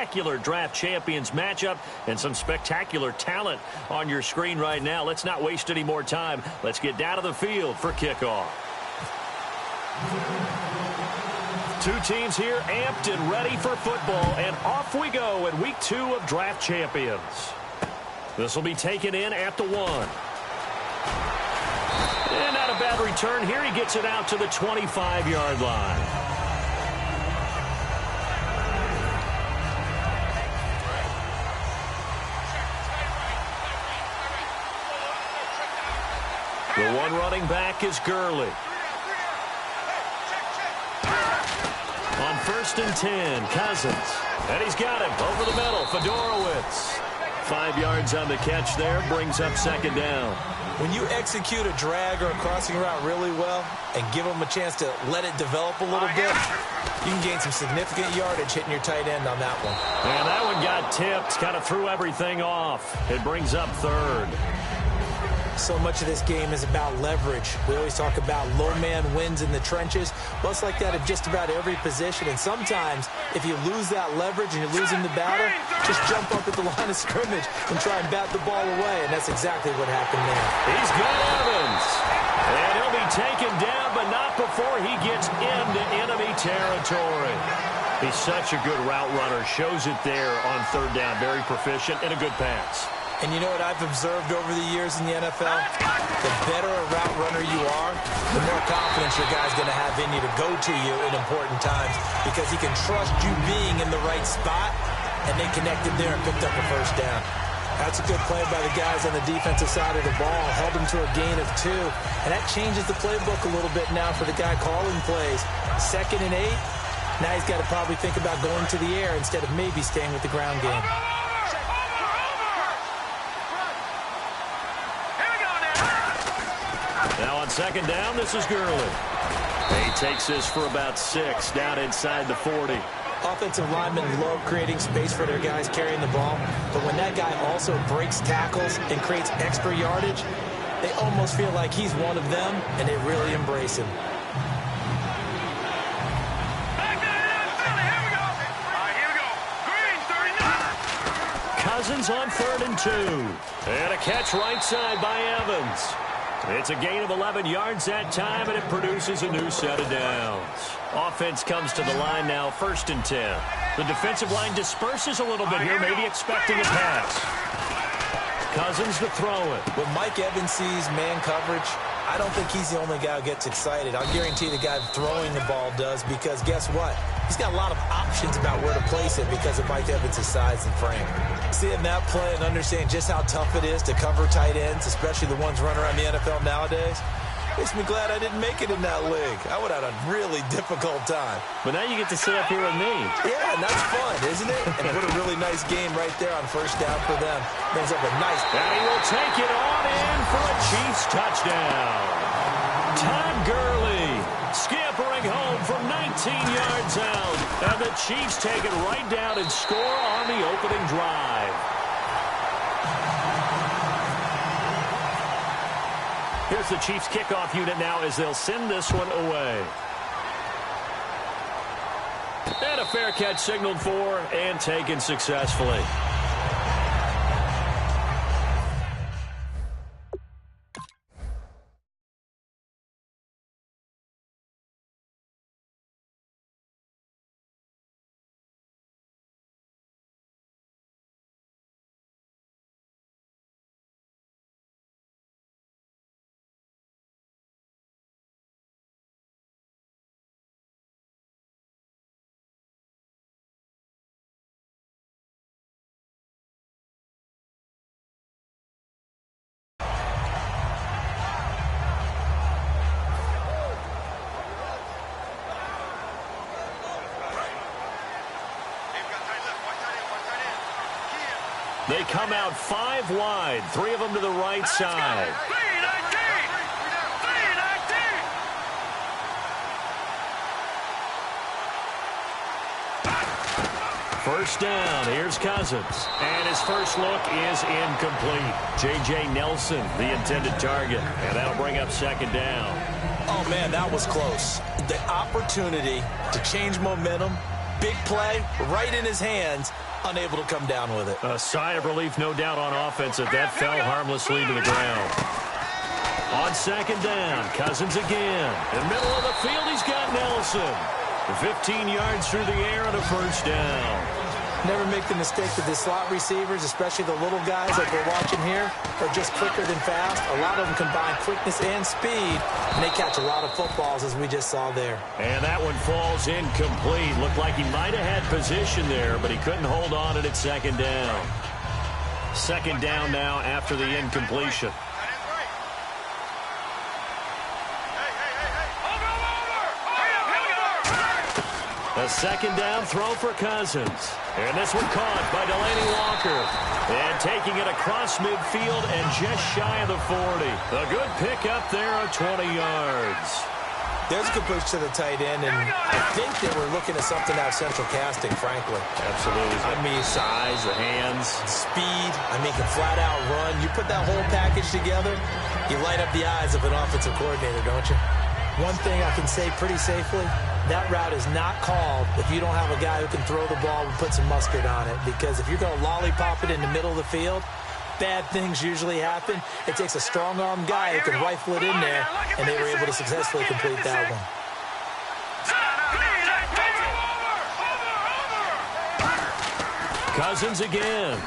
spectacular draft champions matchup and some spectacular talent on your screen right now. Let's not waste any more time. Let's get down to the field for kickoff. Two teams here amped and ready for football, and off we go in week 2 of draft champions. This will be taken in at the 1. And not a bad return here. He gets it out to the 25-yard line. The one running back is Gurley. On 1st and 10, Cousins. And he's got him over the middle, Fedorowicz. 5 yards on the catch there, brings up 2nd down. When you execute a drag or a crossing route really well and give them a chance to let it develop a little bit, you can gain some significant yardage hitting your tight end on that one. And that one got tipped, kind of threw everything off. It brings up 3rd. So much of this game is about leverage. We always talk about low man wins in the trenches. Well, it's like that at just about every position. And sometimes, if you lose that leverage and you're losing the battle, just jump up at the line of scrimmage and try and bat the ball away. And that's exactly what happened there. He's got Evans. And he'll be taken down, but not before he gets into enemy territory. He's such a good route runner. Shows it there on 3rd down. Very proficient and a good pass. And you know what I've observed over the years in the NFL? The better a route runner you are, the more confidence your guy's going to have in you to go to you in important times because he can trust you being in the right spot, and they connected there and picked up a 1st down. That's a good play by the guys on the defensive side of the ball. Held him to a gain of 2, and that changes the playbook a little bit now for the guy calling plays. 2nd and 8, now he's got to probably think about going to the air instead of maybe staying with the ground game. Now on 2nd down, this is Gurley. He takes this for about 6 down inside the 40. Offensive linemen love creating space for their guys carrying the ball, but when that guy also breaks tackles and creates extra yardage, they almost feel like he's one of them, and they really embrace him. Cousins on 3rd and 2. And a catch right side by Evans. It's a gain of 11 yards that time, and it produces a new set of downs. Offense comes to the line now, 1st and 10. The defensive line disperses a little bit here, maybe expecting a pass. Cousins to throw it. When Mike Evans sees man coverage, I don't think he's the only guy who gets excited. I'll guarantee the guy throwing the ball does, because guess what? He's got a lot of options about where to place it because of Mike Evans' size and frame. Seeing that play and understanding just how tough it is to cover tight ends, especially the ones running around the NFL nowadays, makes me glad I didn't make it in that league. I would have had a really difficult time. But now you get to sit up here with me. Yeah, and that's fun, isn't it? And what a really nice game right there on 1st down for them. Brings up a nice... And he will take it on in for a Chiefs touchdown. Todd Gurley scampering home from 19 yards out. And the Chiefs take it right down and score on the opening drive. Here's the Chiefs kickoff unit now as they'll send this one away. And a fair catch signaled for and taken successfully. They come out 5 wide, 3 of them to the right side. First down, here's Cousins. And his first look is incomplete. J.J. Nelson, the intended target. And that'll bring up 2nd down. Oh, man, that was close. The opportunity to change momentum, big play right in his hands, unable to come down with it. A sigh of relief, no doubt, on offense that fell harmlessly to the ground. On second down, Cousins again. In the middle of the field, he's got Nelson. 15 yards through the air and a first down. Never make the mistake that the slot receivers, especially the little guys like we're watching here, are just quicker than fast. A lot of them combine quickness and speed, and they catch a lot of footballs, as we just saw there. And that one falls incomplete. Looked like he might have had position there, but he couldn't hold on at second down. Second down now after the incompletion. A second down throw for Cousins. And this one caught by Delaney Walker. And taking it across midfield and just shy of the 40. A good pickup there of 20 yards. There's a good push to the tight end, and I think they were looking at something out of central casting, frankly. Absolutely. I mean, size, the hands. Speed. I mean, can flat out run. You put that whole package together, you light up the eyes of an offensive coordinator, don't you? One thing I can say pretty safely, that route is not called if you don't have a guy who can throw the ball and put some mustard on it. Because if you're going to lollipop it in the middle of the field, bad things usually happen. It takes a strong-arm guy who can rifle it in there, and they were able to successfully complete that one. Cousins again.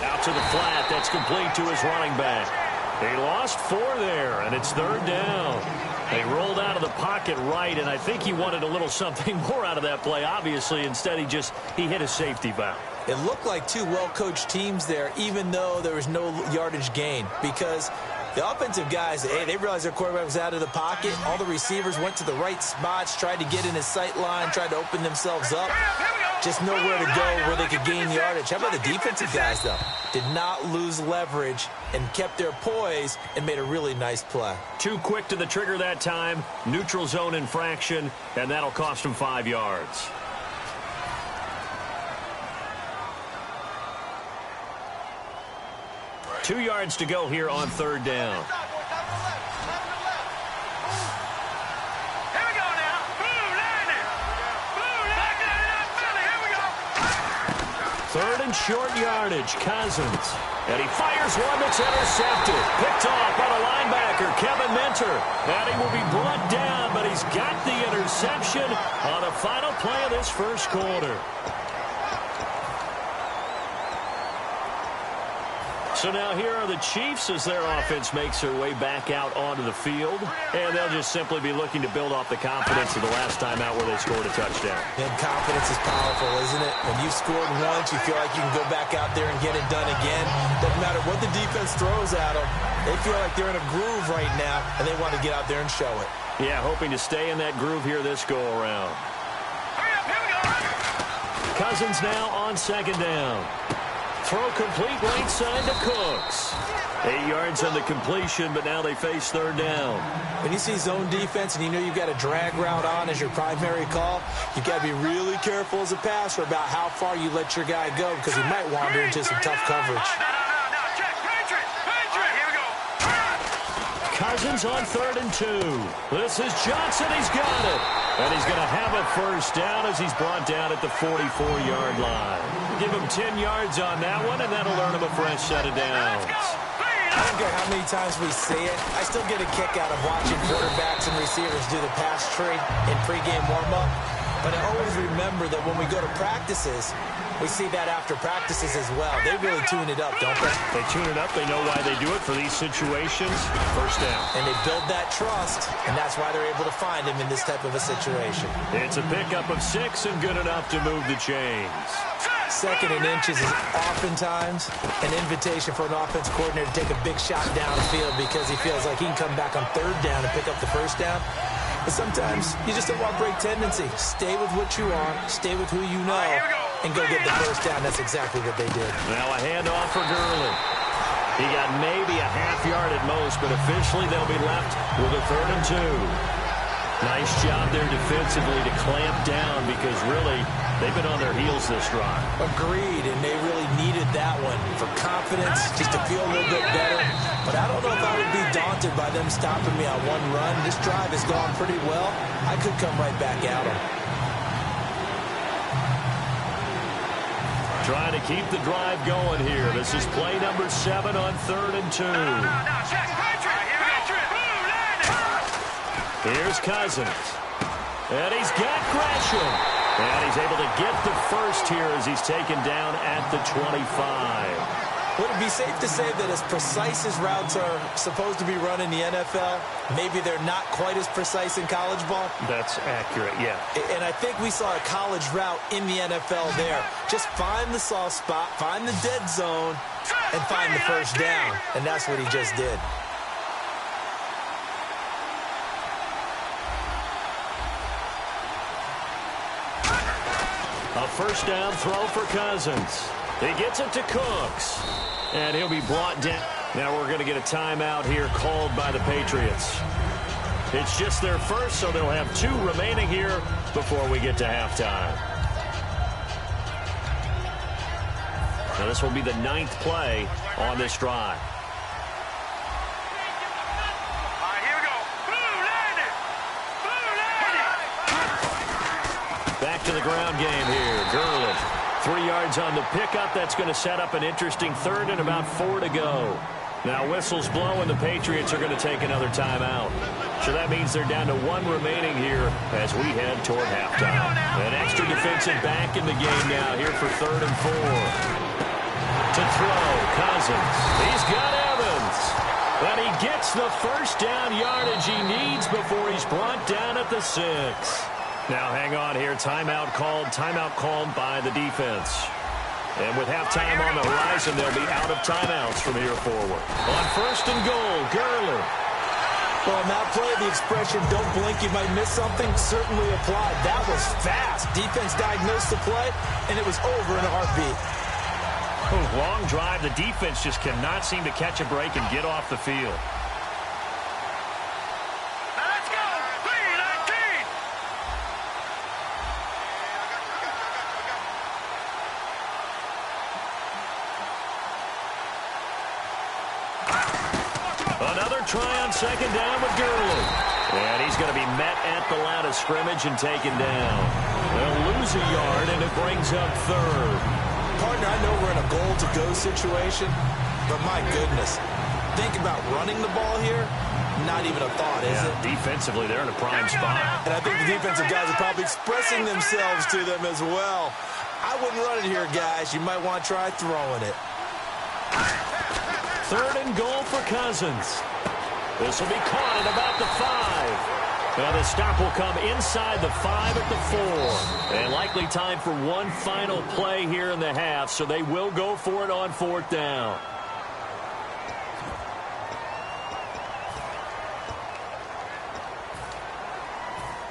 Out to the flat. That's complete to his running back. He lost 4 there, and it's third down. They rolled out of the pocket right, and I think he wanted a little something more out of that play. Obviously, instead, he hit a safety valve. It looked like two well-coached teams there, even though there was no yardage gain, because the offensive guys, they realized their quarterback was out of the pocket. All the receivers went to the right spots, tried to get in his sight line, tried to open themselves up. Just nowhere to go where they could gain yardage. How about the defensive guys, though? Did not lose leverage and kept their poise and made a really nice play. Too quick to the trigger that time. Neutral zone infraction, and that'll cost him 5 yards. Two yards to go here on third down. Third and short yardage, Cousins. And he fires one that's intercepted. Picked off by the linebacker, Kevin Minter. And he will be brought down, but he's got the interception on the final play of this first quarter. So now here are the Chiefs as their offense makes their way back out onto the field. And they'll just simply be looking to build off the confidence of the last time out where they scored a touchdown. And confidence is powerful, isn't it? When you scored once, you feel like you can go back out there and get it done again. Doesn't matter what the defense throws at them. They feel like they're in a groove right now, and they want to get out there and show it. Yeah, hoping to stay in that groove here this go-around. Cousins now on second down. Throw complete right side to Cooks. 8 yards on the completion, but now they face third down. When you see zone defense and you know you've got a drag route on as your primary call, you've got to be really careful as a passer about how far you let your guy go because he might wander into some tough coverage. Cousins on 3rd and 2. This is Johnson. He's got it. And he's going to have a first down as he's brought down at the 44-yard line. Give him 10 yards on that one, and that'll earn him a fresh set of downs. I don't care how many times we see it. I still get a kick out of watching quarterbacks and receivers do the pass tree in pregame warm-up. But I always remember that when we go to practices, we see that after practices as well. They really tune it up, don't they? They tune it up. They know why they do it for these situations. First down. And they build that trust, and that's why they're able to find him in this type of a situation. It's a pickup of 6 and good enough to move the chains. 2nd and inches is oftentimes an invitation for an offense coordinator to take a big shot downfield because he feels like he can come back on 3rd down and pick up the first down. But sometimes you just don't want break tendency. Stay with what you are, stay with who you know, and go get the first down. That's exactly what they did. Now a handoff for Gurley. He got maybe a half yard at most, but officially they'll be left with a 3rd and 2. Nice job there defensively to clamp down because really they've been on their heels this drive. Agreed, and they really needed that one for confidence, just to feel a little bit better. But I don't know if I would be daunted by them stopping me on one run. This drive has gone pretty well. I could come right back at them. Trying to keep the drive going here. This is play number 7 on 3rd and 2. Here's Cousins. And he's got Gresham. And he's able to get the first here as he's taken down at the 25. Would it be safe to say that as precise as routes are supposed to be run in the NFL, maybe they're not quite as precise in college ball? That's accurate, yeah. And I think we saw a college route in the NFL there. Just find the soft spot, find the dead zone, and find the first down. And that's what he just did. A first down throw for Cousins. He gets it to Cooks. And he'll be brought down. Now we're going to get a timeout here called by the Patriots. It's just their first, so they'll have 2 remaining here before we get to halftime. Now this will be the 9th play on this drive. Back to the ground game here. Gurley. 3 yards on the pickup. That's going to set up an interesting 3rd and about 4 to go. Now whistles blow and the Patriots are going to take another timeout. So that means they're down to 1 remaining here as we head toward halftime. An extra defensive back in the game now here for 3rd and 4. To throw, Cousins. He's got Evans. And he gets the first down yardage he needs before he's brought down at the 6. Now hang on here. Timeout called by the defense. And with halftime on the horizon, they'll be out of timeouts from here forward. On 1st and goal, Gurley. Well, on that play, the expression, don't blink, you might miss something, certainly applied. That was fast. Defense diagnosed the play, and it was over in a heartbeat. Oh, long drive. The defense just cannot seem to catch a break and get off the field. Another try on 2nd down with Gurley. And he's going to be met at the line of scrimmage and taken down. They'll lose a yard, and it brings up 3rd. Partner, I know we're in a goal-to-go situation, but my goodness, think about running the ball here. Not even a thought, is it? Defensively, they're in a prime spot. And I think the defensive guys are probably expressing themselves to them as well. I wouldn't run it here, guys. You might want to try throwing it. 3rd and goal for Cousins. This will be caught at about the 5. Now the stop will come inside the 5 at the 4. And likely time for one final play here in the half, so they will go for it on 4th down.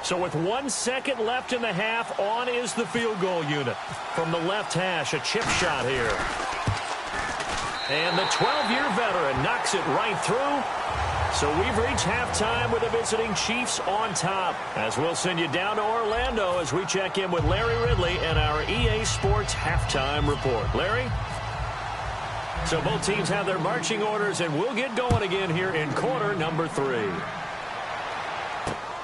So with 1 second left in the half, on is the field goal unit. From the left hash, a chip shot here. And the 12-year veteran knocks it right through. So we've reached halftime with the visiting Chiefs on top. As we'll send you down to Orlando as we check in with Larry Ridley and our EA Sports halftime report. Larry? So both teams have their marching orders, and we'll get going again here in quarter number 3.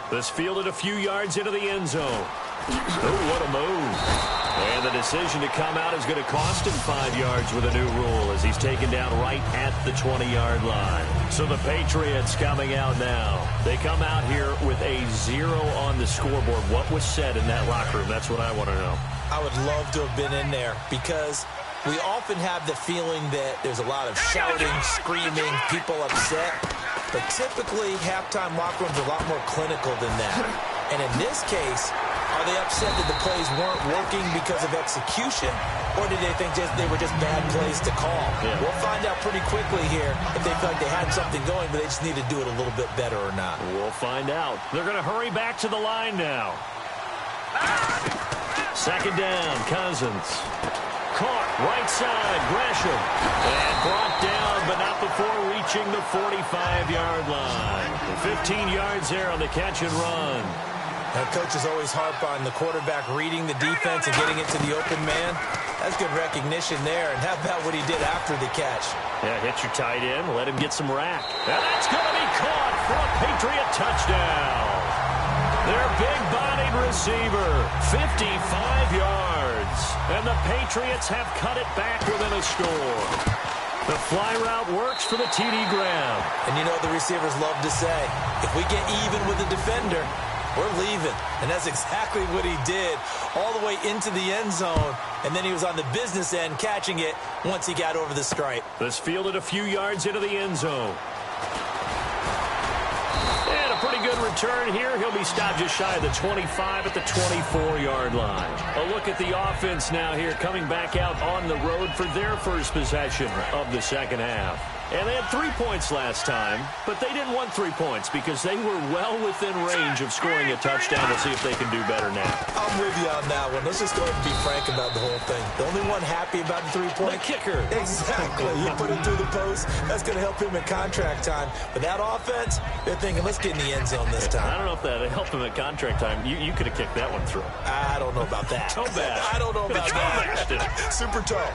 This fielded a few yards into the end zone. Oh, what a move. And the decision to come out is going to cost him 5 yards with a new rule as he's taken down right at the 20-yard line. So the Patriots coming out now. They come out here with a 0 on the scoreboard. What was said in that locker room? That's what I want to know. I would love to have been in there because we often have the feeling that there's a lot of shouting, screaming, people upset. But typically, halftime locker rooms are a lot more clinical than that. And in this case, are they upset that the plays weren't working because of execution, or did they think they were just bad plays to call? Yeah. We'll find out pretty quickly here if they felt like they had something going, but they just need to do it a little bit better or not. We'll find out. They're going to hurry back to the line now. 2nd down, Cousins. Caught, right side, Gresham. And brought down, but not before reaching the 45-yard line. 15 yards there on the catch and run. Now, coaches always harp on the quarterback reading the defense and getting it to the open man. That's good recognition there. And how about what he did after the catch? Yeah, hit your tight end, let him get some rack. And that's going to be caught for a Patriot touchdown. Their big-bodied receiver, 55 yards. And the Patriots have cut it back within a score. The fly route works for the TD grab. And you know the receivers love to say, if we get even with the defender, we're leaving. And that's exactly what he did, all the way into the end zone. And then he was on the business end catching it once he got over the stripe. This fielded a few yards into the end zone. And a pretty good return here. He'll be stopped just shy of the 25 at the 24-yard line. A look at the offense now here, coming back out on the road for their first possession of the second half. And they had 3 points last time, but they didn't want 3 points because they were well within range of scoring a touchdown. We'll see if they can do better now. I'm with you on that one. Let's just go ahead and be frank about the whole thing. The only one happy about the 3-point? The kicker. Exactly. You put it through the post. That's going to help him at contract time. But that offense, they're thinking, let's get in the end zone this time. I don't know if that helped him at contract time. You could have kicked that one through. I don't know about that. Toe bash. I don't know about that. Super toe.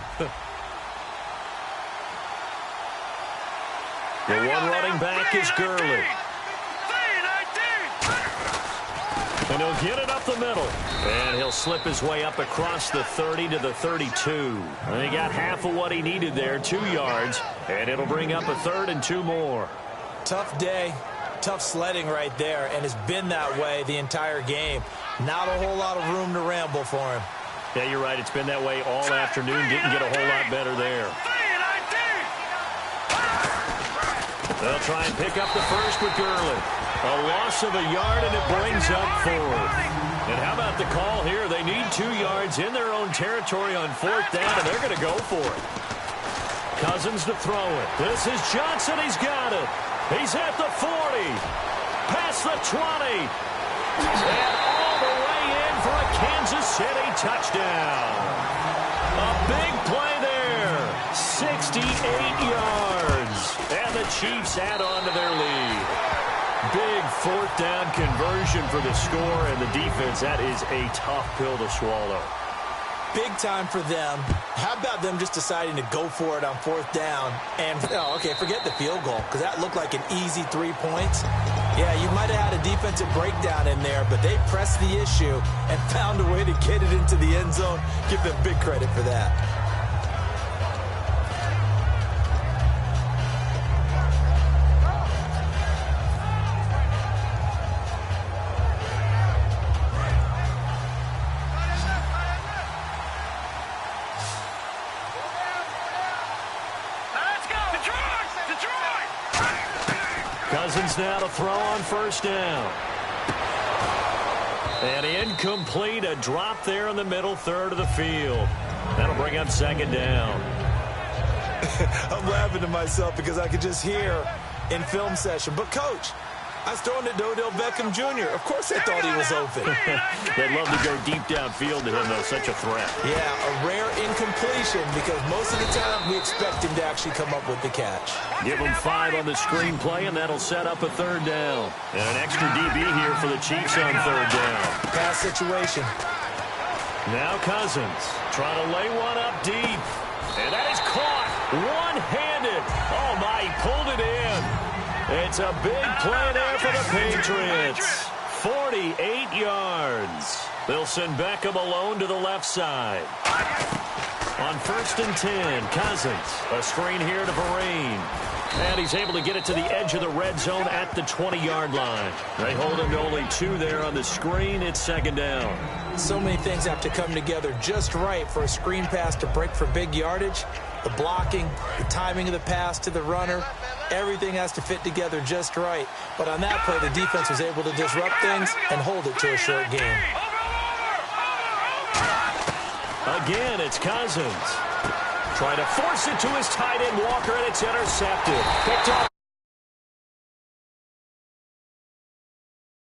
The one running back is Gurley. And he'll get it up the middle. And he'll slip his way up across the 30 to the 32. And he got half of what he needed there, 2 yards. And it'll bring up a 3rd and 2 more. Tough day. Tough sledding right there. And it's been that way the entire game. Not a whole lot of room to ramble for him. Yeah, you're right. It's been that way all afternoon. Didn't get a whole lot better there. They'll try and pick up the first with Gurley. A loss of a yard, and it brings up 4th. And how about the call here? They need 2 yards in their own territory on 4th down, and they're going to go for it. Cousins to throw it. This is Johnson. He's got it. He's at the 40. Past the 20. And all the way in for a Kansas City touchdown. A big play there. 68 yards. And the Chiefs add on to their lead. Big 4th down conversion for the score, and the defense, that is a tough pill to swallow. Big time for them. How about them just deciding to go for it on 4th down? And, okay, forget the field goal, because that looked like an easy 3 points. Yeah, you might have had a defensive breakdown in there, but they pressed the issue and found a way to get it into the end zone. Give them big credit for that. Cousins now to throw on 1st down. And incomplete, a drop there in the middle 3rd of the field. That'll bring up 2nd down. I'm laughing to myself because I could just hear in film session. But, Coach, I was throwing it to Odell Beckham Jr. Of course I thought he was open. They'd love to go deep downfield to him, though. Such a threat. Yeah, a rare incompletion because most of the time we expect him to actually come up with the catch. Give him 5 on the screenplay, and that'll set up a 3rd down. And an extra DB here for the Chiefs on 3rd down. Pass situation. Now Cousins trying to lay one up deep. And that is caught one-handed. Oh, my, he pulled it in. It's a big play there for the Patriots. 48 yards. They'll send Beckham alone to the left side. On 1st and 10, Cousins. A screen here to Vereen. And he's able to get it to the edge of the red zone at the 20-yard line. They hold him to only 2 there on the screen. It's 2nd down. So many things have to come together just right for a screen pass to break for big yardage. The blocking, the timing of the pass to the runner, everything has to fit together just right. But on that play, the defense was able to disrupt things and hold it to a short game. Again, it's Cousins. Trying to force it to his tight end, Walker, and it's intercepted. Picked off